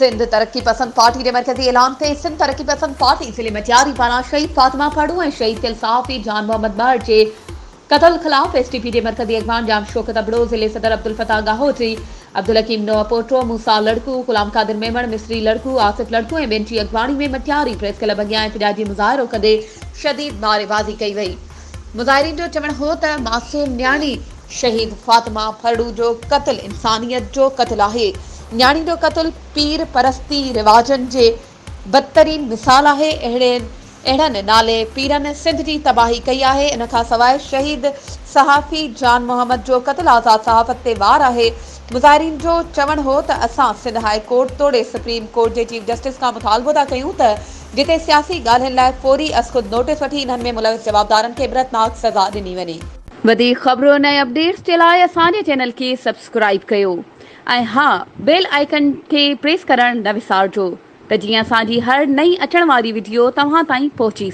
सिंध तरक्की पसंद पार्टी के मरकजी ऐलान से सिंध तरक्की पसंद पार्टी जिले में जारी पारा शहीद फातिमा फड़ू और शहीद दिल साफ़ी जान मोहम्मद बर के कत्ल खिलाफ एसटीपी के मरकजी अगवान जाम शौकत अबड़ो जिले सदर अब्दुल फताह गाहोत्री अब्दुल हकीम नोआ पोटो मूसा लड़कू गुलाम कादिर मेमण मिस्री लड़कू आसिफ लड़कू ऐं बेंची अगवानी में मटियारी प्रेस क्लब अॻियां एहतजाजी मुज़ाहिरो कंदे शदीद नारेबाज़ी कई वई। मुज़ाहिरीन जो चवण हो त मासूम न्याणी शहीद फातिमा फड़ू जो कत्ल इंसानियत जो कत्ल आहे। न्याणी जो कत्ल पीर परस्ती रिवाजन जे बदतरीन मिसाल आहे। अहिड़नि नाले पीरनि सिंध जी तबाही कई आहे। इन खां सवाइ शहीद सहाफ़ी जान मोहम्मद जो कत्ल आज़ाद सहाफ़त ते वार आहे। मुज़ाहिरीन जो चवण हो त असां सिंध हाई कोर्ट तोड़े सुप्रीम कोर्ट जे चीफ जस्टिस खां मुतालबो था कयूं त जिते सियासी ॻाल्हियुनि लाइ फौरी अज़खुद नोटिस वठी इन्हनि में मुलविस जवाबदारनि खे इबरतनाक सज़ा ॾिनी वञे। वधीक ख़बरुनि ऐं अपडेट्स जे लाइ असांजे चैनल खे सब्सक्राइब कयो ऐं हा बेल आइकन खे प्रेस करणु न विसारजो त जीअं असांजी हर नई अचण वारी वीडियो तव्हां ताईं पहुची